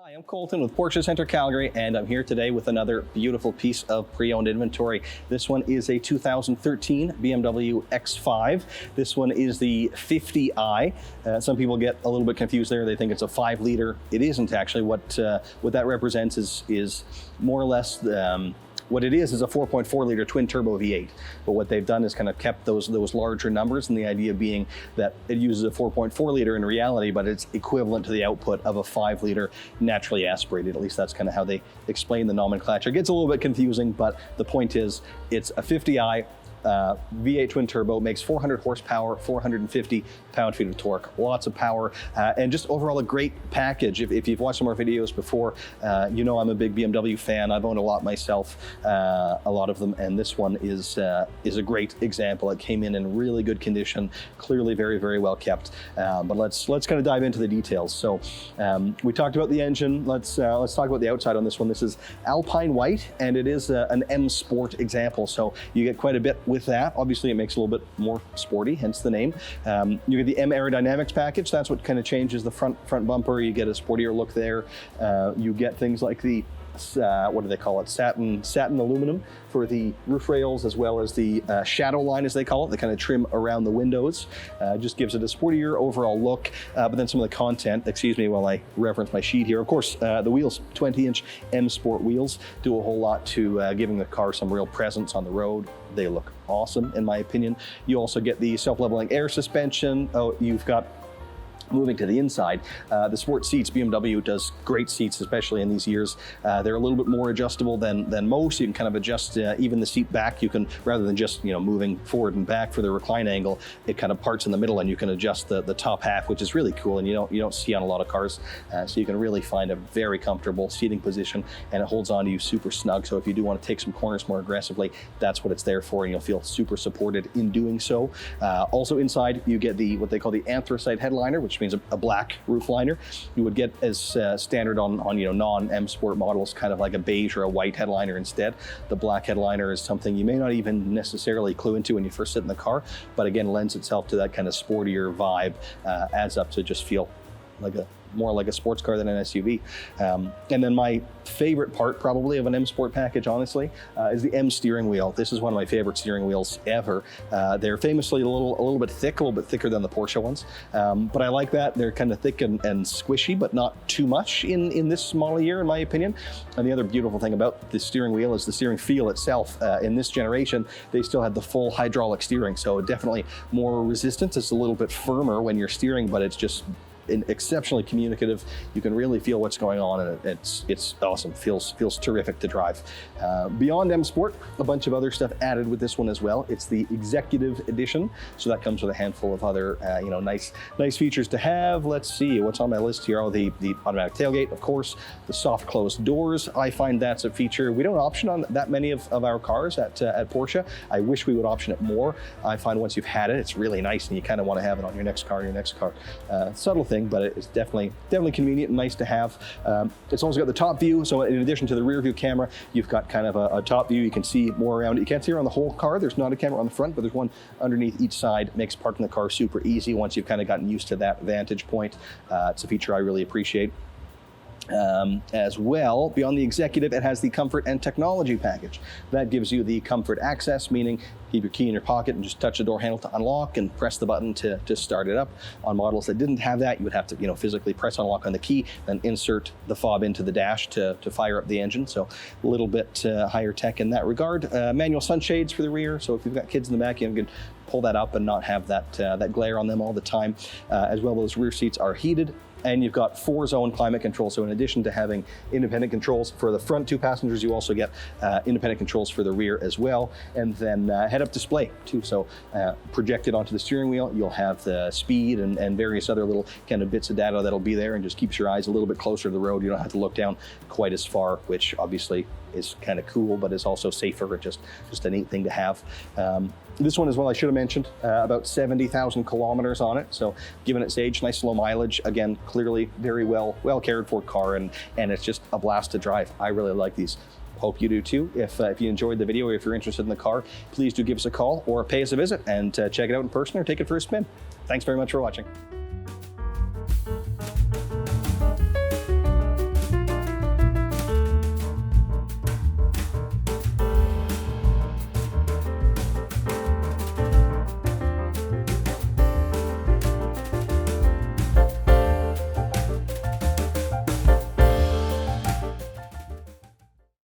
Hi, I'm Colton with Porsche Center Calgary, and I'm here today with another beautiful piece of pre-owned inventory. This one is a 2013 BMW X5. This one is the 50i. Some people get a little bit confused there. They think it's a 5-liter. It isn't actually. What that represents is more or less what it is a 4.4-liter twin-turbo V8. But what they've done is kind of kept those larger numbers, and the idea being that it uses a 4.4-liter in reality, but it's equivalent to the output of a 5-liter naturally aspirated. At least that's kind of how they explain the nomenclature. It gets a little bit confusing, but the point is it's a 50i. V8 twin turbo, makes 400 horsepower, 450 pound-feet of torque, lots of power, and just overall a great package. If you've watched some of our videos before, you know I'm a big BMW fan. I've owned a lot myself, a lot of them, and this one is a great example. It came in really good condition, clearly very, very well kept. But let's kind of dive into the details. So we talked about the engine. Let's talk about the outside on this one. This is Alpine White, and it is an M Sport example. So you get quite a bit with that. Obviously, it makes it a little bit more sporty, hence the name. You get the M Aerodynamics package. That's what kind of changes the front bumper. You get a sportier look there. You get things like the what do they call it? Satin aluminum for the roof rails, as well as the shadow line, as they call it, the kind of trim around the windows. Just gives it a sportier overall look. But then some of the content, excuse me while I reference my sheet here. Of course, the wheels, 20-inch M Sport wheels, do a whole lot to giving the car some real presence on the road. They look awesome, in my opinion. You also get the self-leveling air suspension. Oh, you've got, moving to the inside, the sport seats. BMW does great seats, especially in these years. They're a little bit more adjustable than most. You can kind of adjust even the seat back. You can, rather than just moving forward and back for the recline angle, it kind of parts in the middle, and you can adjust the top half, which is really cool, and you don't see on a lot of cars. So you can really find a very comfortable seating position, and it holds on to you super snug. So if you do want to take some corners more aggressively, that's what it's there for, and you'll feel super supported in doing so. Also inside, you get what they call the anthracite headliner, which means a black roof liner. You would get as standard on non-M Sport models, kind of like a beige or a white headliner instead. The black headliner is something you may not even necessarily clue into when you first sit in the car, but again lends itself to that kind of sportier vibe, adds up to just feel like more like a sports car than an SUV. And then my favorite part probably of an M Sport package, honestly, is the M steering wheel. This is one of my favorite steering wheels ever. They're famously a little bit thick, a little bit thicker than the Porsche ones. But I like that. They're kind of thick and squishy, but not too much in this model year, in my opinion. And the other beautiful thing about the steering wheel is the steering feel itself. In this generation, they still had the full hydraulic steering, so definitely more resistance. It's a little bit firmer when you're steering, but it's just exceptionally communicative. You can really feel what's going on, and it's awesome. Feels terrific to drive. Beyond M Sport, a bunch of other stuff added with this one as well. It's the Executive Edition, so that comes with a handful of other nice features to have. Let's see what's on my list here. Oh, the automatic tailgate, of course, the soft closed doors. I find that's a feature we don't option on that many of our cars at Porsche. I wish we would option it more. I find once you've had it, it's really nice, and you kind of want to have it on your next car. Subtle thing, but it's definitely convenient and nice to have. It's also got the top view, so in addition to the rear view camera, you've got kind of a top view. You can see more around it. You can't see around the whole car. There's not a camera on the front, but there's one underneath each side. Makes parking the car super easy once you've kind of gotten used to that vantage point. It's a feature I really appreciate. As well, beyond the Executive, it has the Comfort and Technology package. That gives you the comfort access, meaning keep your key in your pocket and just touch the door handle to unlock and press the button to start it up. On models that didn't have that, you would have to physically press unlock on the key, then insert the fob into the dash to fire up the engine. So a little bit higher tech in that regard. Manual sunshades for the rear, so if you've got kids in the back, you can pull that up and not have that glare on them all the time. As well, those rear seats are heated. And you've got 4-zone climate control. So in addition to having independent controls for the front 2 passengers, you also get independent controls for the rear as well. And then head-up display too. So projected onto the steering wheel, you'll have the speed and various other little kind of bits of data that'll be there, and just keeps your eyes a little bit closer to the road. You don't have to look down quite as far, which obviously is kind of cool, but is also safer. Just a neat thing to have. This one as well, I should have mentioned, about 70,000 kilometers on it. So given its age, nice low mileage. Again, clearly very well cared for car, and it's just a blast to drive. I really like these. Hope you do too. If you enjoyed the video, or if you're interested in the car, please do give us a call or pay us a visit and check it out in person or take it for a spin. Thanks very much for watching.